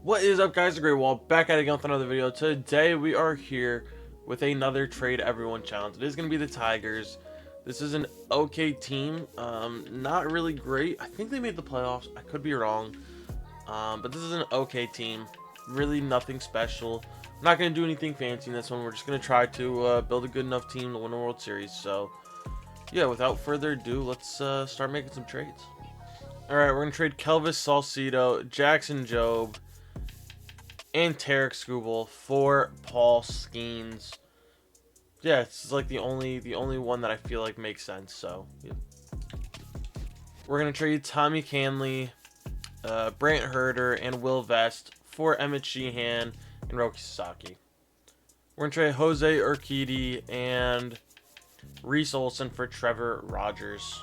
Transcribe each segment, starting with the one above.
What is up, guys? The Great Wall back at it again with another video. Today we are here with another Trade Everyone challenge. It is going to be the Tigers. This is an okay team, not really great. I think they made the playoffs. I could be wrong, but this is an okay team. Really nothing special. I'm not going to do anything fancy in this one. We're just going to try to build a good enough team to win a World Series. So yeah, without further ado, let's start making some trades. All right, we're going to trade Kelvis Salcido, Jackson Jobe, and Tarek Skubal for Paul Skeens. Yeah, it's like the only one that I feel like makes sense. So yeah. We're gonna trade Tommy Canley, Brant Herder, and Will Vest for Emmett Sheehan and Roki Sasaki. We're gonna trade Jose Urquidy and Reese Olson for Trevor Rogers.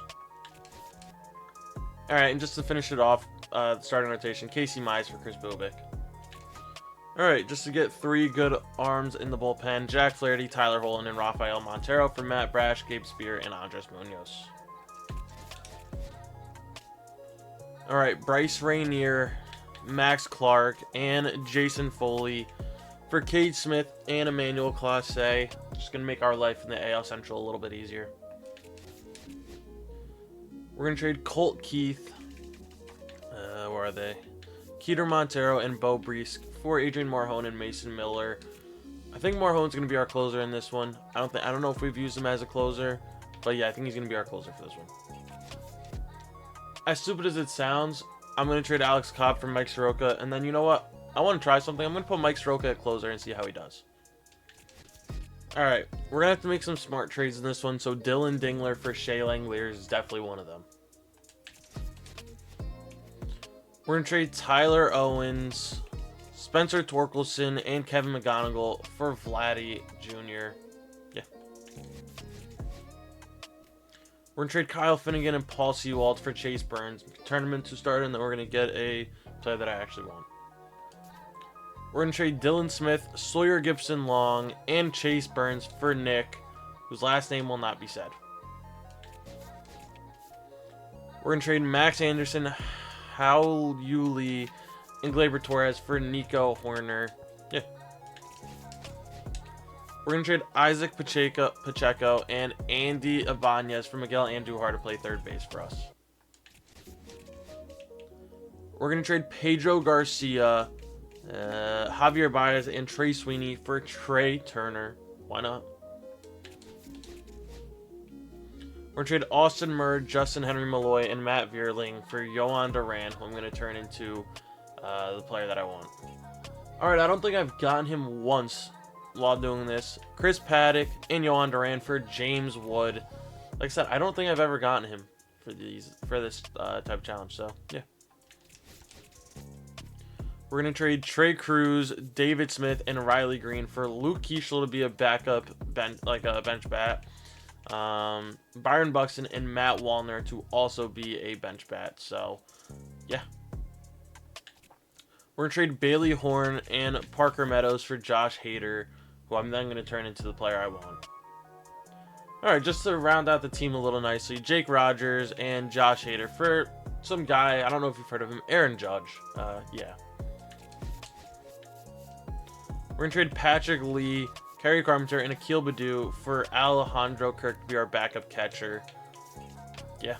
All right, and just to finish it off, the starting rotation: Casey Mize for Chris Bubik. Alright, just to get three good arms in the bullpen: Jack Flaherty, Tyler Holland, and Rafael Montero for Matt Brash, Gabe Spear, and Andres Munoz. Alright, Bryce Rainier, Max Clark, and Jason Foley for Cade Smith and Emmanuel Clase. Just going to make our life in the AL Central a little bit easier. We're going to trade Colt Keith. Where are they? Keeter Montero and Bo Brees for Adrian Marhone and Mason Miller. I think Marhone's going to be our closer in this one. I don't know if we've used him as a closer, but yeah, I think he's going to be our closer for this one. As stupid as it sounds, I'm going to trade Alex Cobb for Mike Soroka, and then you know what? I want to try something. I'm going to put Mike Soroka at closer and see how he does. Alright, we're going to have to make some smart trades in this one, so Dylan Dingler for Shea Langeliers is definitely one of them. We're going to trade Tyler Owens, Spencer Torkelson, and Kevin McGonigal for Vladdy Jr. Yeah. We're going to trade Kyle Finnegan and Paul Sewald for Chase Burns. Turn them into starter, and then we're going to get a player that I actually want. We're going to trade Dylan Smith, Sawyer Gibson Long, and Chase Burns for Nick, whose last name will not be said. We're going to trade Max Anderson, Howell Yulee, and Gleyber Torres for Nico Horner. Yeah. We're going to trade Isaac Pacheco and Andy Ibanez for Miguel Andujar to play third base for us. We're going to trade Pedro Garcia, Javier Baez, and Trey Sweeney for Trey Turner. Why not? We're going to trade Austin Murr, Justin Henry Malloy, and Matt Vierling for Yohan Duran, who I'm going to turn into the player that I want. Alright, I don't think I've gotten him once while doing this. Chris Paddock and Yohan Duran for James Wood. Like I said, I don't think I've ever gotten him for this type of challenge, so yeah. We're going to trade Trey Cruz, David Smith, and Riley Green for Luke Keeschel to be a backup bench bat. Byron Buxton and Matt Wallner to also be a bench bat. So, yeah. We're going to trade Bailey Horn and Parker Meadows for Josh Hader, who I'm then going to turn into the player I want. Alright, just to round out the team a little nicely, Jake Rogers and Josh Hader for some guy, I don't know if you've heard of him, Aaron Judge. Yeah. We're going to trade Patrick Lee, Kerry Carpenter, and Akil Baddoo for Alejandro Kirk to be our backup catcher. Yeah.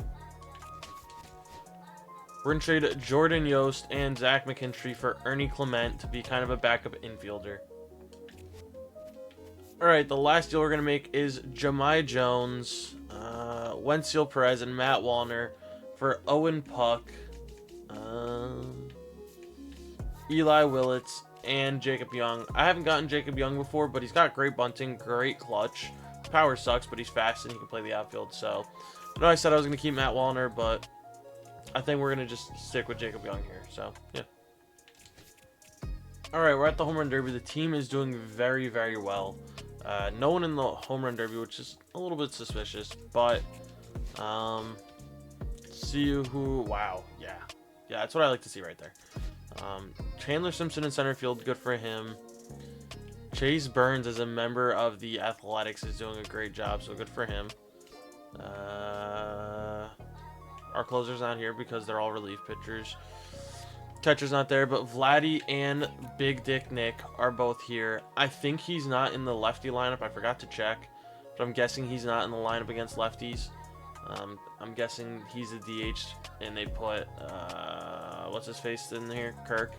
We're going to trade Jordan Yost and Zach McKinstry for Ernie Clement to be kind of a backup infielder. Alright, the last deal we're going to make is Jahmai Jones, Wenzel Perez, and Matt Wallner for Owen Puck, Eli Willits, and Jacob Young. I haven't gotten Jacob Young before, but he's got great bunting, great clutch. His power sucks, but he's fast and he can play the outfield. So, I know I said I was going to keep Matt Wallner, but I think we're going to just stick with Jacob Young here. So, yeah. Alright, we're at the Home Run Derby. The team is doing very, very well. No one in the Home Run Derby, which is a little bit suspicious, but see who, wow, yeah. Yeah, that's what I like to see right there. Chandler Simpson in center field, good for him. Chase Burns as a member of the Athletics is doing a great job, so good for him. Our closer's not here because they're all relief pitchers. Catcher's not there, but Vladdy and Big Dick Nick are both here. I think he's not in the lefty lineup. I forgot to check, but I'm guessing he's not in the lineup against lefties. I'm guessing he's a DH, and they put, what's his face in here? Kirk.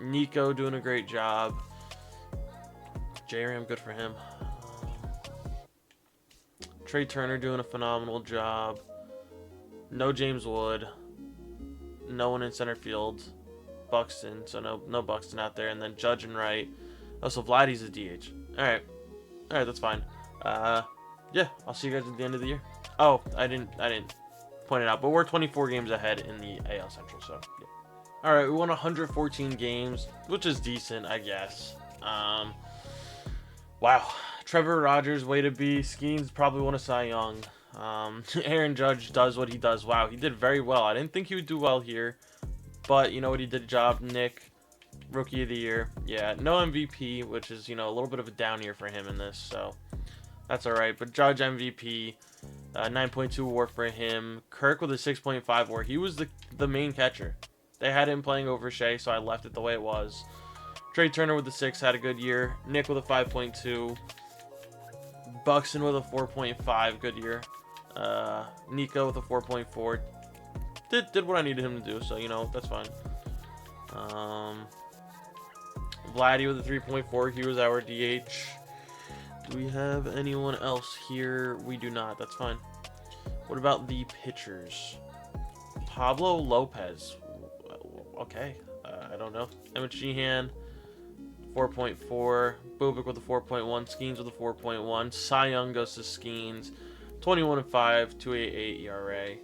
Nico doing a great job. J-Ram, good for him. Trey Turner doing a phenomenal job. No James Wood. No one in center field. Buxton, so no Buxton out there. And then Judge and Wright. Oh, so Vladdy's a DH. Alright, that's fine. Yeah, I'll see you guys at the end of the year. Oh, I didn't point it out, but we're 24 games ahead in the AL Central, so yeah. Alright, we won 114 games, which is decent, I guess. Wow. Trevor Rogers, way to be. Skeens probably won a Cy Young. Aaron Judge does what he does. Wow, he did very well. I didn't think he would do well here, but you know what, he did a job. Nick, Rookie of the Year. Yeah, no MVP, which is, you know, a little bit of a down year for him in this, so that's alright. But Judge MVP, 9.2 WAR for him. Kirk with a 6.5 WAR. He was the main catcher. They had him playing over Shea, so I left it the way it was. Trey Turner with the 6 had a good year. Nick with a 5.2. Buxton with a 4.5, good year. Nico with a 4.4. Did what I needed him to do, so you know, that's fine. Vladdy with a 3.4. He was our DH. Do we have anyone else here? We do not. That's fine. What about the pitchers? Pablo Lopez. Okay. I don't know. Emmett Sheehan, 4.4. Bubik with a 4.1. Skeens with a 4.1. Cy Young goes to Skeens. 21-5, 2.88 ERA.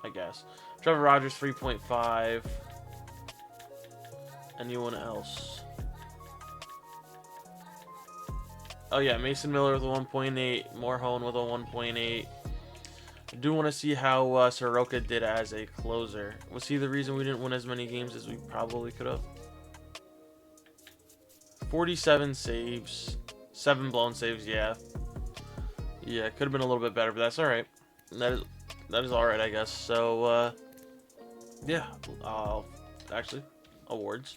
I guess. Trevor Rogers, 3.5. Anyone else? Oh yeah, Mason Miller with a 1.8. Morhone with a 1.8. I do want to see how Soroka did as a closer. Was he the reason we didn't win as many games as we probably could have? 47 saves. 7 blown saves, yeah. Yeah, could have been a little bit better, but that's alright. That is alright, I guess. So, yeah. Actually, awards.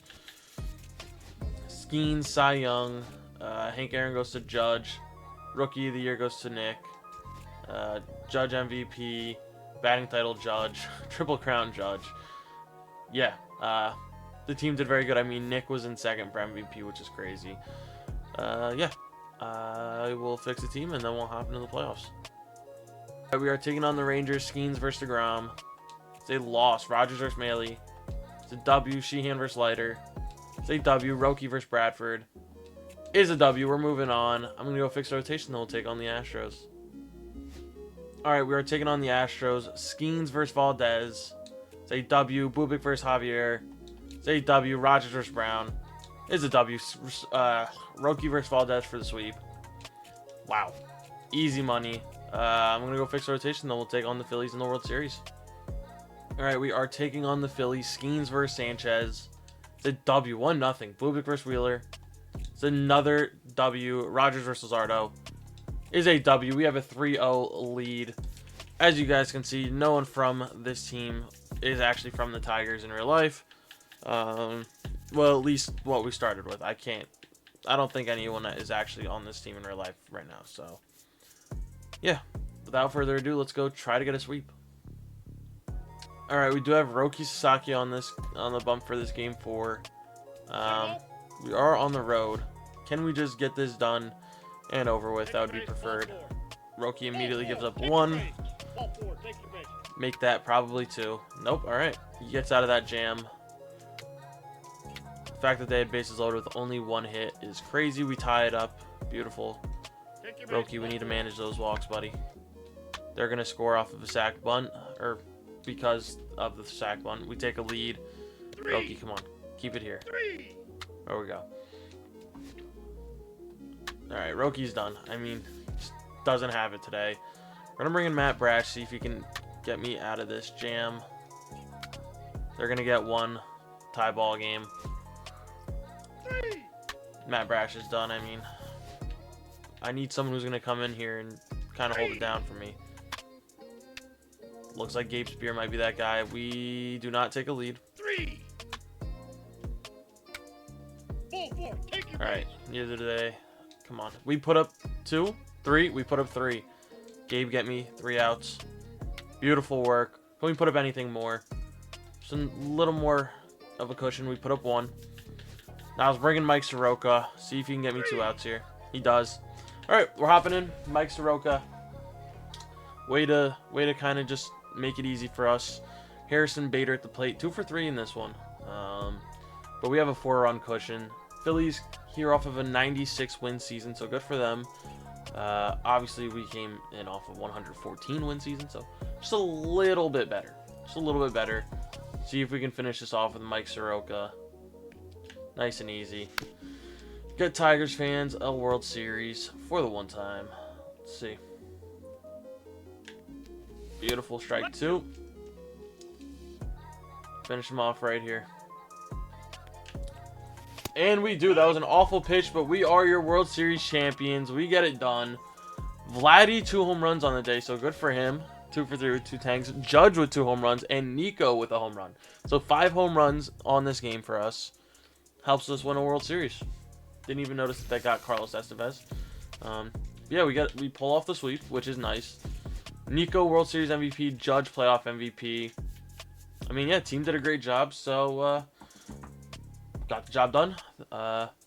Skeen, Cy Young. Hank Aaron goes to Judge. Rookie of the Year goes to Nick. Judge MVP. Batting title Judge. Triple Crown Judge. Yeah. The team did very good. I mean, Nick was in second for MVP, which is crazy. Yeah. I will fix the team, and then we'll hop into the playoffs. Right, we are taking on the Rangers. Skeens versus DeGrom. It's a loss. Rogers versus Maley. It's a W. Sheehan versus Leiter. It's a W. Roki versus Bradford. Is a W. We're moving on. I'm going to go fix rotation, then we'll take on the Astros. Alright, we are taking on the Astros. Skeens versus Valdez. It's a W. Bubik versus Javier. It's a W. Rogers versus Brown. Is a W. Roki versus Valdez for the sweep. Wow. Easy money. I'm going to go fix rotation, then we'll take on the Phillies in the World Series. Alright, we are taking on the Phillies. Skeens versus Sanchez. It's a W. 1-0. Bubik versus Wheeler. It's another W. Rogers versus Ardo. Is a W. We have a 3-0 lead. As you guys can see, no one from this team is actually from the Tigers in real life. Well, at least what we started with. I don't think anyone is actually on this team in real life right now. So, yeah. Without further ado, let's go try to get a sweep. All right, we do have Roki Sasaki on the bump for this game 4. We are on the road. Can we just get this done and over with? That would be preferred. Roki immediately gives up 1. Make that probably 2. Nope. All right. He gets out of that jam. The fact that they had bases loaded with only 1 hit is crazy. We tie it up. Beautiful. Roki, we need to manage those walks, buddy. They're going to score off of a sack bunt, or because of the sack bunt. We take a lead. Roki, come on. Keep it here. There we go. Alright, Roki's done. I mean, just doesn't have it today. We're going to bring in Matt Brash, see if he can get me out of this jam. They're going to get 1 tie ball game. Matt Brash is done. I mean, I need someone who's going to come in here and kind of hold it down for me. Looks like Gabe Spear might be that guy. We do not take a lead. 3. 4. Take your All right, neither do they. Come on. We put up 2, 3. We put up 3. Gabe, get me 3 outs. Beautiful work. Can we put up anything more? Just a little more of a cushion. We put up 1. Now I was bringing Mike Soroka. See if he can get me 2 outs here. He does. All right, we're hopping in. Mike Soroka. Way to kind of just make it easy for us. Harrison Bader at the plate. 2 for 3 in this one. But we have a 4-run cushion. Phillies here off of a 96 win season, so good for them. Obviously, we came in off of 114 win season, so just a little bit better. Just a little bit better. See if we can finish this off with Mike Soroka. Nice and easy. Get Tigers fans a World Series for the one time. Let's see. Beautiful strike 2. Finish him off right here. And we do. That was an awful pitch, but we are your World Series champions. We get it done. Vladdy, 2 home runs on the day, so good for him. 2 for 3 with 2 tanks. Judge with 2 home runs, and Nico with a home run. So 5 home runs on this game for us. Helps us win a World Series. Didn't even notice that got Carlos Estevez. Yeah, we pull off the sweep, which is nice. Nico, World Series MVP. Judge, playoff MVP. I mean, yeah, team did a great job, so got the job done.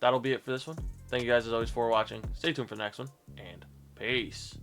That'll be it for this one. Thank you guys, as always, for watching. Stay tuned for the next one, and peace.